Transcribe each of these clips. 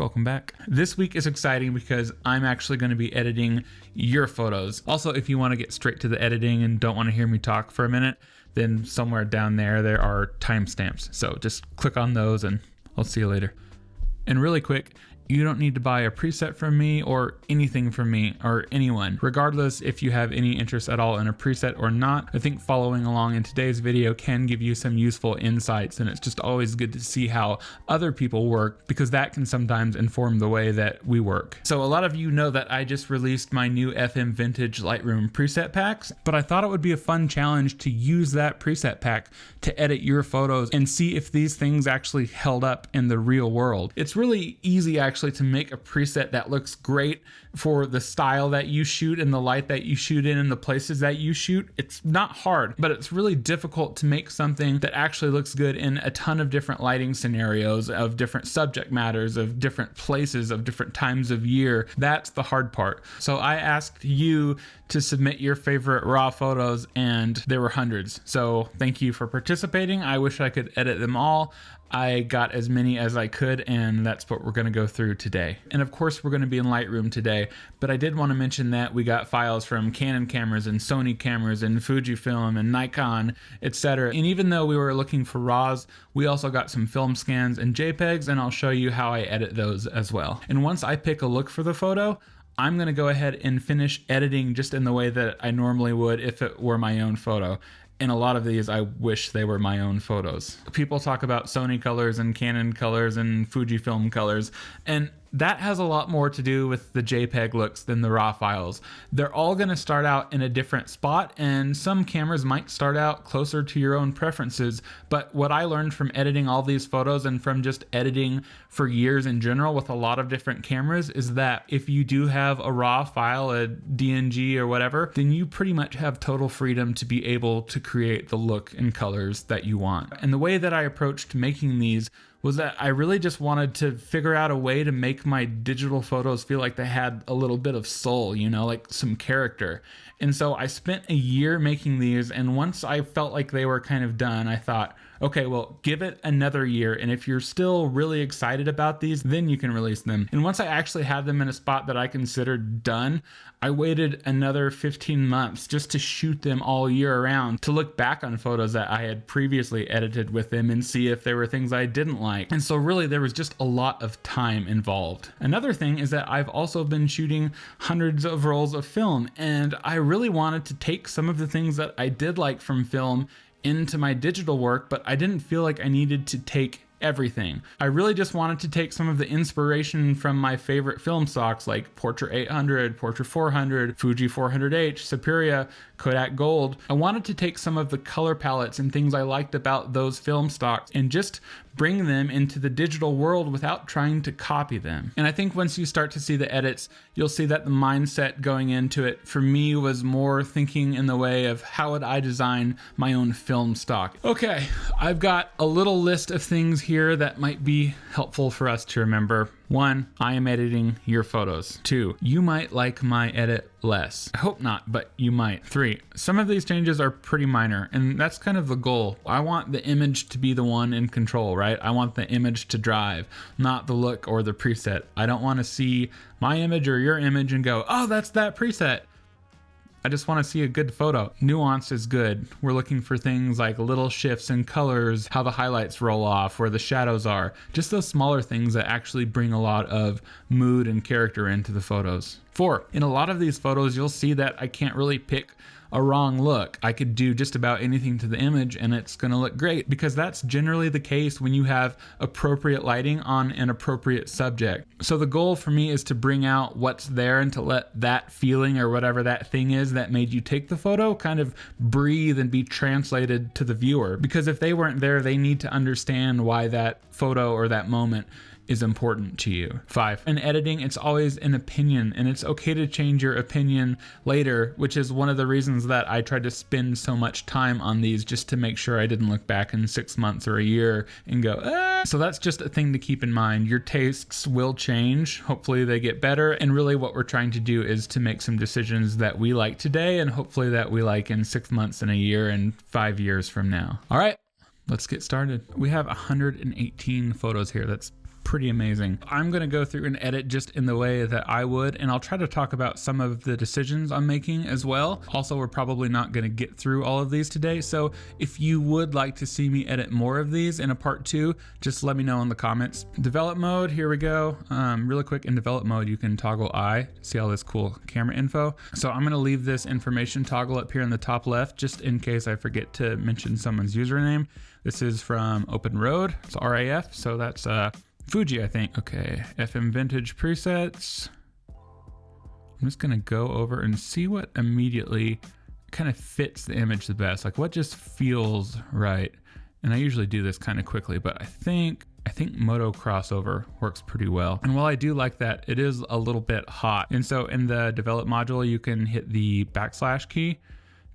welcome back. This week is exciting because I'm actually going to be editing your photos. Also, if you want to get straight to the editing and don't want to hear me talk for a minute, then somewhere down there are timestamps. So just click on those and I'll see you later. And really quick, you don't need to buy a preset from me or anything from me or anyone. Regardless if you have any interest at all in a preset or not, I think following along in today's video can give you some useful insights, and it's just always good to see how other people work because that can sometimes inform the way that we work. So a lot of you know that I just released my new FM Vintage Lightroom preset packs, but I thought it would be a fun challenge to use that preset pack to edit your photos and see if these things actually held up in the real world. It's really easy actually to make a preset that looks great for the style that you shoot and the light that you shoot in and the places that you shoot. It's not hard, but it's really difficult to make something that actually looks good in a ton of different lighting scenarios, of different subject matters, of different places, of different times of year. That's the hard part. So I asked you to submit your favorite raw photos, and there were hundreds. So thank you for participating. I wish I could edit them all. I got as many as I could, and that's what we're going to go through today. And of course, we're going to be in Lightroom today, but I did want to mention that we got files from Canon cameras and Sony cameras and Fujifilm and Nikon, etc. And even though we were looking for RAWs, we also got some film scans and JPEGs, and I'll show you how I edit those as well. And once I pick a look for the photo, I'm going to go ahead and finish editing just in the way that I normally would if it were my own photo. And a lot of these, I wish they were my own photos. People talk about Sony colors and Canon colors and Fujifilm colors, and that has a lot more to do with the JPEG looks than the RAW files. They're all going to start out in a different spot, and some cameras might start out closer to your own preferences. But what I learned from editing all these photos and from just editing for years in general with a lot of different cameras is that if you do have a RAW file, a DNG or whatever, then you pretty much have total freedom to be able to create the look and colors that you want. And the way that I approached making these was that I really just wanted to figure out a way to make my digital photos feel like they had a little bit of soul, you know, like some character. And so I spent a year making these, and once I felt like they were kind of done, I thought, okay, well, give it another year, and if you're still really excited about these, then you can release them. And once I actually had them in a spot that I considered done, I waited another 15 months just to shoot them all year around, to look back on photos that I had previously edited with them and see if there were things I didn't like. And so really there was just a lot of time involved. Another thing is that I've also been shooting hundreds of rolls of film, and I really wanted to take some of the things that I did like from film into my digital work, but I didn't feel like I needed to take everything. I really just wanted to take some of the inspiration from my favorite film stocks like Portra 800, Portra 400, Fuji 400H, Superia, Kodak Gold. I wanted to take some of the color palettes and things I liked about those film stocks and just bring them into the digital world without trying to copy them. And I think once you start to see the edits, you'll see that the mindset going into it for me was more thinking in the way of how would I design my own film stock. Okay, I've got a little list of things here that might be helpful for us to remember. 1, I am editing your photos. 2, you might like my edit less. I hope not, but you might. 3, some of these changes are pretty minor, and that's kind of the goal. I want the image to be the one in control, right? I want the image to drive, not the look or the preset. I don't want to see my image or your image and go, oh, that's that preset. I just want to see a good photo. Nuance is good. We're looking for things like little shifts in colors, how the highlights roll off, where the shadows are. Just those smaller things that actually bring a lot of mood and character into the photos. 4, in a lot of these photos, you'll see that I can't really pick a wrong look. I could do just about anything to the image and it's gonna look great, because that's generally the case when you have appropriate lighting on an appropriate subject. So the goal for me is to bring out what's there and to let that feeling or whatever that thing is that made you take the photo kind of breathe and be translated to the viewer. Because if they weren't there, they need to understand why that photo or that moment is important to you. 5, in editing, it's always an opinion, and it's okay to change your opinion later, which is one of the reasons that I tried to spend so much time on these, just to make sure I didn't look back in 6 months or a year and go, ah. So that's just a thing to keep in mind. Your tastes will change. Hopefully they get better. And really what we're trying to do is to make some decisions that we like today and hopefully that we like in 6 months and a year and 5 years from now. All right, let's get started. We have 118 photos here. That's pretty amazing. I'm going to go through and edit just in the way that I would, and I'll try to talk about some of the decisions I'm making as well. Also, we're probably not going to get through all of these today, so if you would like to see me edit more of these in a part 2, just let me know in the comments. Develop mode, here we go. Really quick, in develop mode, you can toggle I to see all this cool camera info. So I'm going to leave this information toggle up here in the top left, just in case I forget to mention someone's username. This is from Open Road. It's RAF, so that's Fuji, I think. Okay, FM Vintage presets. I'm just gonna go over and see what immediately kind of fits the image the best, like what just feels right. And I usually do this kind of quickly, but I think Moto crossover works pretty well. And while I do like that, it is a little bit hot. And so in the develop module, you can hit the / key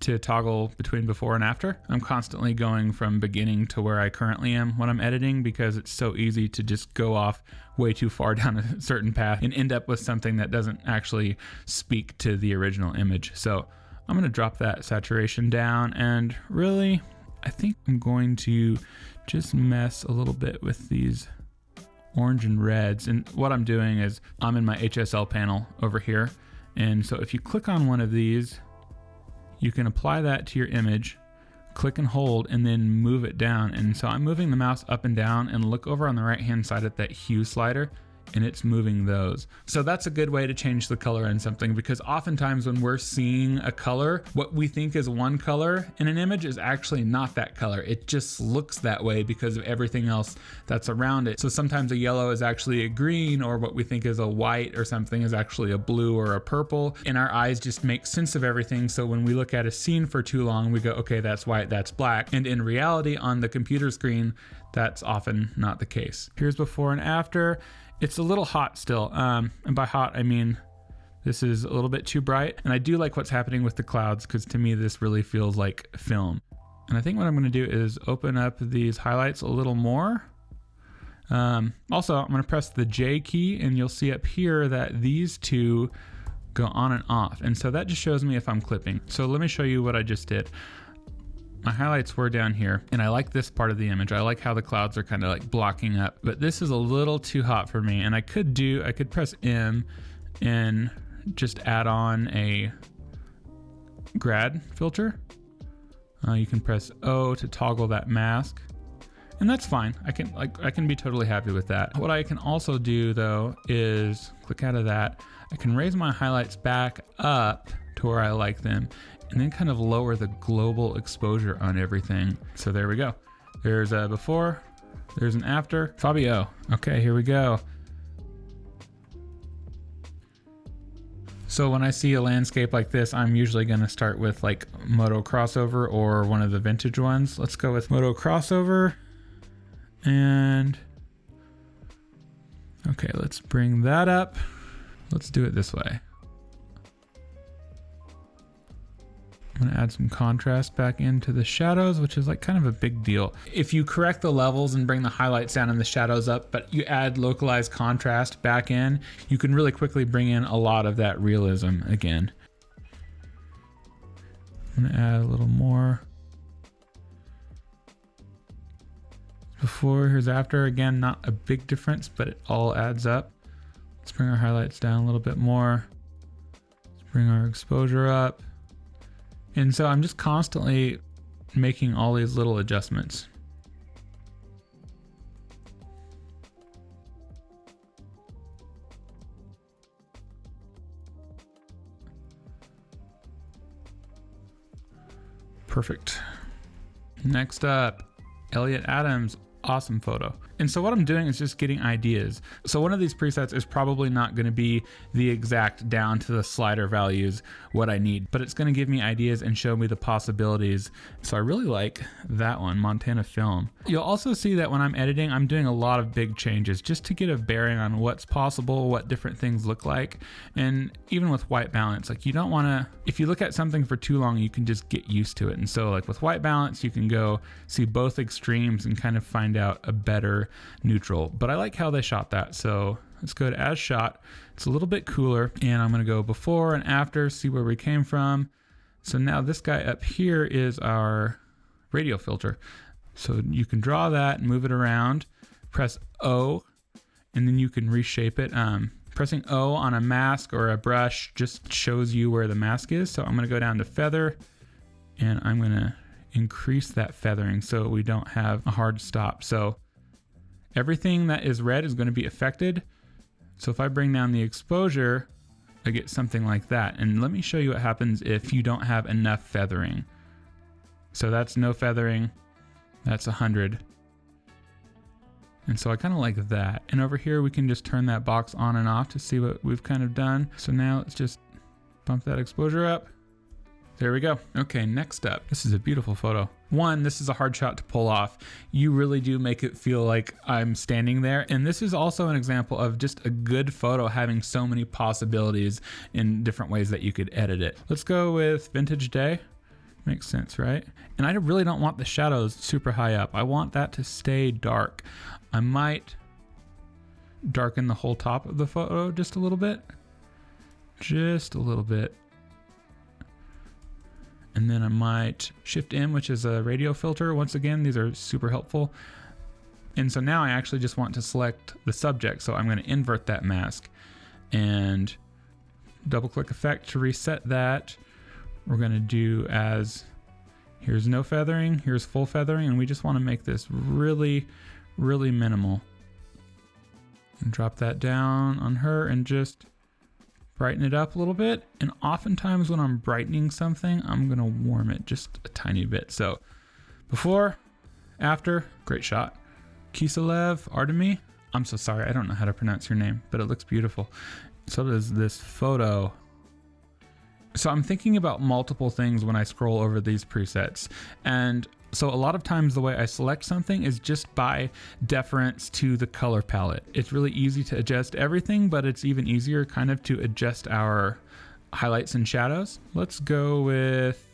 to toggle between before and after. I'm constantly going from beginning to where I currently am when I'm editing, because it's so easy to just go off way too far down a certain path and end up with something that doesn't actually speak to the original image. So I'm gonna drop that saturation down, and really, I think I'm going to just mess a little bit with these orange and reds. And what I'm doing is I'm in my HSL panel over here. And so if you click on one of these, you can apply that to your image, click and hold, and then move it down. And so I'm moving the mouse up and down, and look over on the right hand side at that hue slider, and it's moving those. So that's a good way to change the color in something, because oftentimes when we're seeing a color, what we think is one color in an image is actually not that color. It just looks that way because of everything else that's around it. So sometimes a yellow is actually a green, or what we think is a white or something is actually a blue or a purple. And our eyes just make sense of everything. So when we look at a scene for too long, we go, okay, that's white, that's black. And in reality, on the computer screen, that's often not the case. Here's before and after. It's a little hot still, and by hot I mean this is a little bit too bright, and I do like what's happening with the clouds, because to me this really feels like film. And I think what I'm going to do is open up these highlights a little more. Also, I'm going to press the J key, and you'll see up here that these two go on and off, and so that just shows me if I'm clipping. So let me show you what I just did. My highlights were down here, and I like this part of the image. I like how the clouds are kind of like blocking up, but this is a little too hot for me. And I could press M and just add on a grad filter. You can press O to toggle that mask, and that's fine. I can be totally happy with that. What I can also do though is click out of that. I can raise my highlights back up to where I like them, and then kind of lower the global exposure on everything. So there we go. There's a before, there's an after. Fabio. Okay, here we go. So when I see a landscape like this, I'm usually gonna start with like Moto crossover or one of the vintage ones. Let's go with Moto crossover. And okay, let's bring that up. Let's do it this way. I'm gonna add some contrast back into the shadows, which is like kind of a big deal. If you correct the levels and bring the highlights down and the shadows up, but you add localized contrast back in, you can really quickly bring in a lot of that realism again. I'm gonna add a little more. Before, here's after. Again, not a big difference, but it all adds up. Let's bring our highlights down a little bit more. Let's bring our exposure up. And so I'm just constantly making all these little adjustments. Perfect. Next up, Elliot Adams. Awesome photo. And so what I'm doing is just getting ideas. So one of these presets is probably not going to be the exact down to the slider values what I need, but it's going to give me ideas and show me the possibilities. So I really like that one, Montana Film. You'll also see that when I'm editing, I'm doing a lot of big changes just to get a bearing on what's possible, what different things look like. And even with white balance, like you don't want to, if you look at something for too long, you can just get used to it. And so like with white balance, you can go see both extremes and kind of find out a better neutral, but I like how they shot that. So let's go to as shot. It's a little bit cooler, and I'm going to go before and after, see where we came from. So now this guy up here is our radio filter. So you can draw that and move it around, press O, and then you can reshape it. Pressing O on a mask or a brush just shows you where the mask is. So I'm gonna go down to feather, and I'm gonna increase that feathering so we don't have a hard stop. So everything that is red is gonna be affected. So if I bring down the exposure, I get something like that. And let me show you what happens if you don't have enough feathering. So that's no feathering, that's 100. And so I kind of like that. And over here, we can just turn that box on and off to see what we've kind of done. So now let's just bump that exposure up. There we go. Okay, next up, this is a beautiful photo. One, this is a hard shot to pull off. You really do make it feel like I'm standing there. And this is also an example of just a good photo having so many possibilities in different ways that you could edit it. Let's go with Vintage Day. Makes sense, right? And I really don't want the shadows super high up. I want that to stay dark. I might darken the whole top of the photo just a little bit. Just a little bit. And then I might Shift M, which is a radio filter. Once again, these are super helpful. And so now I actually just want to select the subject. So I'm going to invert that mask and double click effect to reset that. We're going to do as, here's no feathering, here's full feathering, and we just want to make this really, really minimal. And drop that down on her and just brighten it up a little bit. And oftentimes when I'm brightening something, I'm going to warm it just a tiny bit. So before, after, great shot. Kiselev, Artemi, I'm so sorry, I don't know how to pronounce your name, but it looks beautiful. So does this photo. So I'm thinking about multiple things when I scroll over these presets. And so a lot of times the way I select something is just by deference to the color palette. It's really easy to adjust everything, but it's even easier kind of to adjust our highlights and shadows. Let's go with,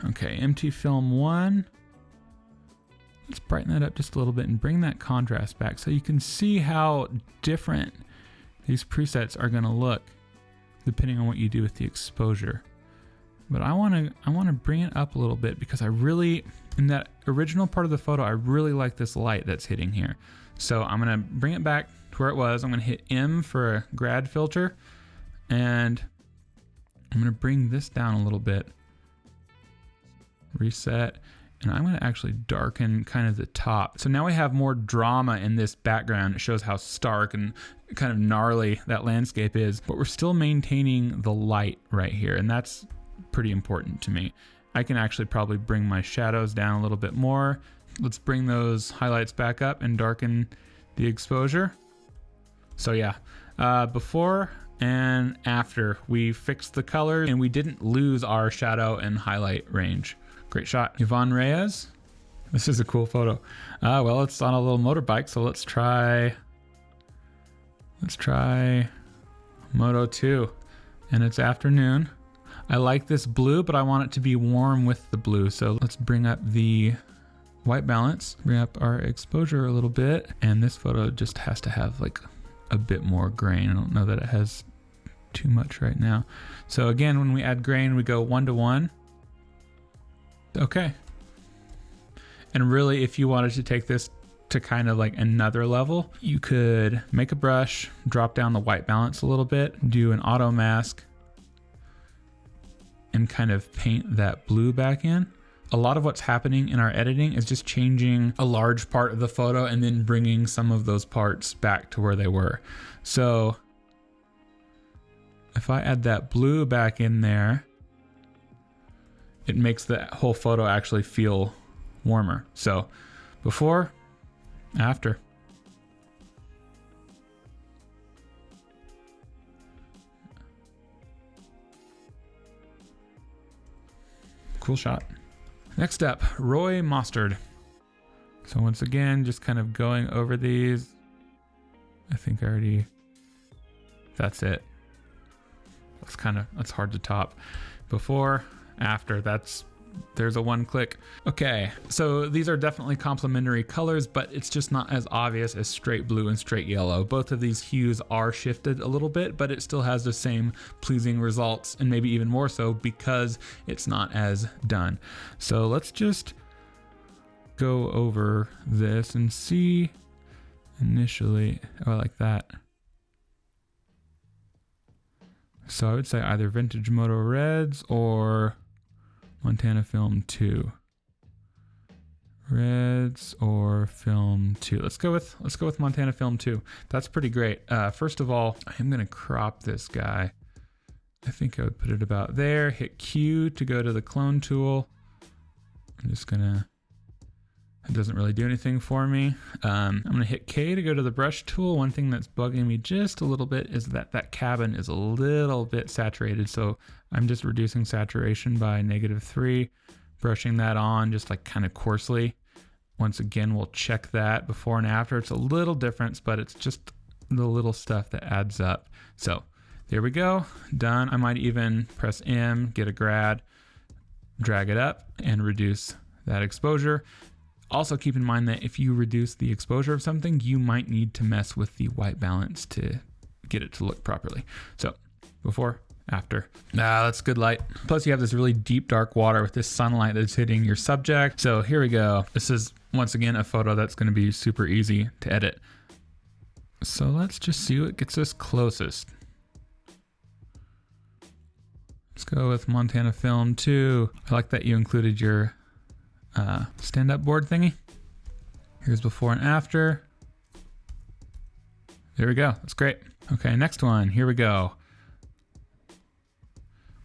okay, MT Film 1. Let's brighten that up just a little bit and bring that contrast back so you can see how different these presets are gonna look depending on what you do with the exposure. But I want to bring it up a little bit because I really, in that original part of the photo, I really like this light that's hitting here. So I'm going to bring it back to where it was. I'm going to hit M for a grad filter, and I'm going to bring this down a little bit. Reset. And I'm going to actually darken kind of the top. So now we have more drama in this background. It shows how stark and kind of gnarly that landscape is, but we're still maintaining the light right here. And that's pretty important to me. I can actually probably bring my shadows down a little bit more. Let's bring those highlights back up and darken the exposure. So yeah, before and after we fixed the color and we didn't lose our shadow and highlight range. Great shot. Yvonne Reyes. This is a cool photo. Well, it's on a little motorbike, so let's try Moto 2. And it's afternoon. I like this blue, but I want it to be warm with the blue. So let's bring up the white balance, bring up our exposure a little bit. And this photo just has to have like a bit more grain. I don't know that it has too much right now. So again, when we add grain, we go 1:1. Okay. And really, if you wanted to take this to kind of like another level, you could make a brush, drop down the white balance a little bit, do an auto mask, and kind of paint that blue back in. A lot of what's happening in our editing is just changing a large part of the photo and then bringing some of those parts back to where they were. So if I add that blue back in there, it makes the whole photo actually feel warmer. So before, after. Cool shot. Next up, Roy Mostard. So once again, just kind of going over these. I think I already, that's it. That's hard to top. Before, after, there's a one click. Okay, so these are definitely complementary colors, but it's just not as obvious as straight blue and straight yellow. Both of these hues are shifted a little bit, but it still has the same pleasing results, and maybe even more so because it's not as done. So let's just go over this and see initially. Oh, I like that. So I would say either Vintage Moto Reds or Montana Film 2. Reds or Film 2. Let's go with Montana Film 2. That's pretty great. First of all, I'm gonna crop this guy. I think I would put it about there. Hit Q to go to the clone tool. I'm just gonna. It doesn't really do anything for me. I'm gonna hit K to go to the brush tool. One thing that's bugging me just a little bit is that cabin is a little bit saturated. So I'm just reducing saturation by -3, brushing that on just like kind of coarsely. Once again, we'll check that before and after. It's a little difference, but it's just the little stuff that adds up. So there we go, done. I might even press M, get a grad, drag it up and reduce that exposure. Also keep in mind that if you reduce the exposure of something, you might need to mess with the white balance to get it to look properly. So before, after. That's good light. Plus you have this really deep dark water with this sunlight that's hitting your subject. So here we go. This is once again a photo that's going to be super easy to edit. So let's just see what gets us closest. Let's go with Montana Film 2. I like that you included your stand-up board thingy. Here's before and after. There we go. That's great. Okay, next one. Here we go.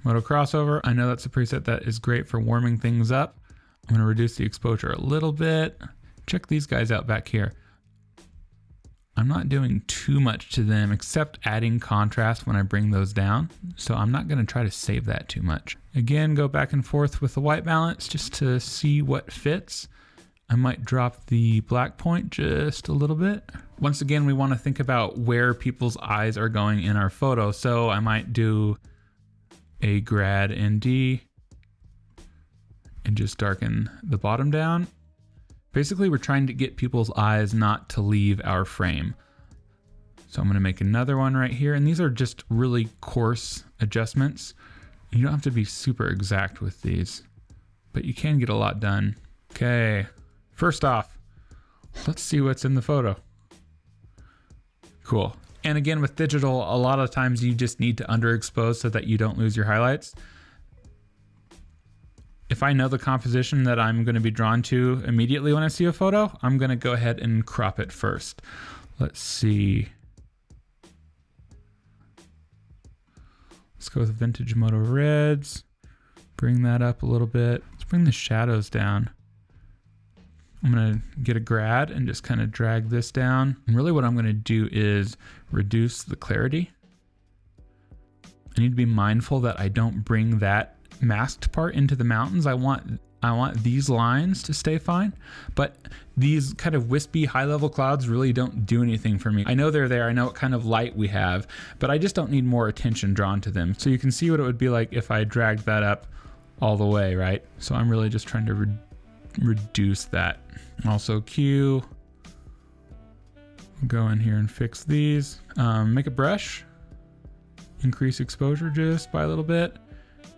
Moto crossover. I know that's a preset that is great for warming things up. I'm going to reduce the exposure a little bit. Check these guys out back here. I'm not doing too much to them except adding contrast when I bring those down. So I'm not going to try to save that too much. Again, go back and forth with the white balance just to see what fits. I might drop the black point just a little bit. Once again, we want to think about where people's eyes are going in our photo. So I might do a grad ND and just darken the bottom down. Basically, we're trying to get people's eyes not to leave our frame. So I'm going to make another one right here. And these are just really coarse adjustments. You don't have to be super exact with these, but you can get a lot done. Okay, first off, let's see what's in the photo. Cool. And again, with digital, a lot of times you just need to underexpose so that you don't lose your highlights. If I know the composition that I'm going to be drawn to immediately when I see a photo, I'm going to go ahead and crop it first. Let's see. Let's go with Vintage Moto Reds. Bring that up a little bit. Let's bring the shadows down. I'm going to get a grad and just kind of drag this down. And really what I'm going to do is reduce the clarity. I need to be mindful that I don't bring that masked part into the mountains. I want these lines to stay fine, but these kind of wispy high level clouds really don't do anything for me. I know they're there, I know what kind of light we have, but I just don't need more attention drawn to them. So you can see what it would be like if I dragged that up all the way, right? So I'm really just trying to reduce that. Also Q, go in here and fix these. Make a brush, increase exposure just by a little bit.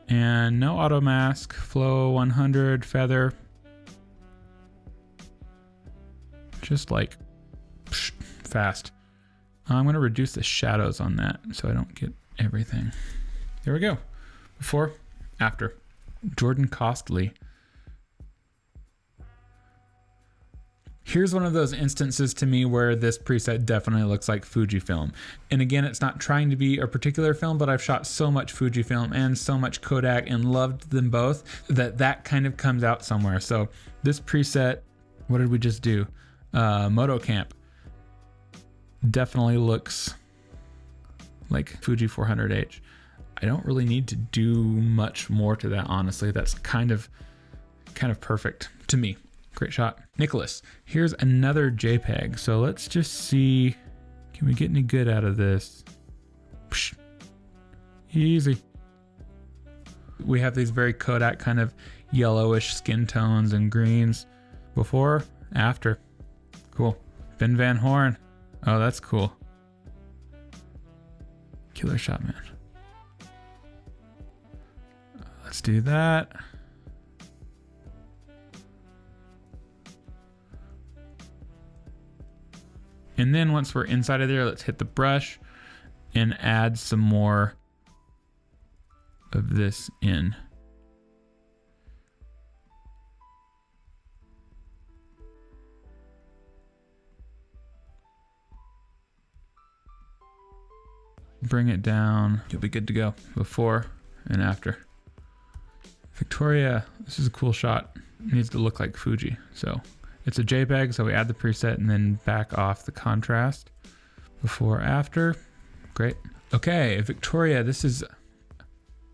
And no auto mask, flow 100, feather. Just like fast. I'm going to reduce the shadows on that so I don't get everything. There we go. Before, after. Jordan Costly. Here's one of those instances to me where this preset definitely looks like Fujifilm. And again, it's not trying to be a particular film, but I've shot so much Fujifilm and so much Kodak and loved them both that kind of comes out somewhere. So this preset, what did we just do? Moto Camp. Definitely looks like Fuji 400H. I don't really need to do much more to that, honestly. That's kind of perfect to me. Great shot. Nicholas, here's another JPEG. So let's just see, can we get any good out of this? Psh, easy. We have these very Kodak kind of yellowish skin tones and greens. Before, after. Cool. Ben Van Horn. Oh, that's cool. Killer shot, man. Let's do that. And then once we're inside of there, let's hit the brush and add some more of this in. Bring it down. You'll be good to go. Before and after. Victoria, this is a cool shot. It needs to look like Fuji. So it's a JPEG, so we add the preset and then back off the contrast. Before, after. Great. Okay, Victoria, this is,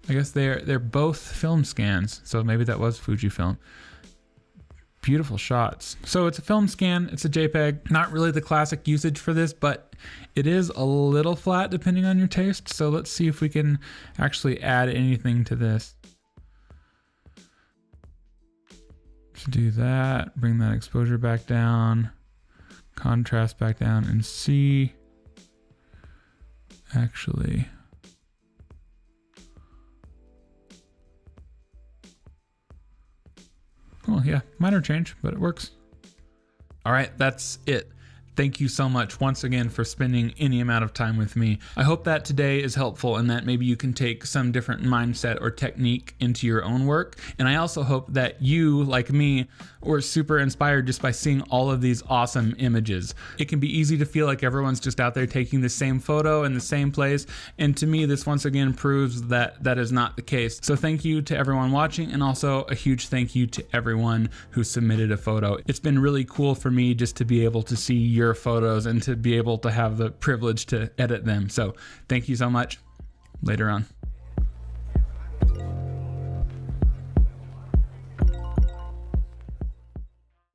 I guess they're both film scans. So maybe that was Fujifilm. Beautiful shots. So it's a film scan, it's a JPEG, not really the classic usage for this, but it is a little flat depending on your taste. So let's see if we can actually add anything to this. Let's do that, bring that exposure back down, contrast back down, and see, actually, well, yeah, minor change, but it works. All right, that's it. Thank you so much once again for spending any amount of time with me. I hope that today is helpful and that maybe you can take some different mindset or technique into your own work. And I also hope that you, like me, were super inspired just by seeing all of these awesome images. It can be easy to feel like everyone's just out there taking the same photo in the same place. And to me, this once again proves that that is not the case. So thank you to everyone watching, and also a huge thank you to everyone who submitted a photo. It's been really cool for me just to be able to see your photos and to be able to have the privilege to edit them. So thank you so much. Later on.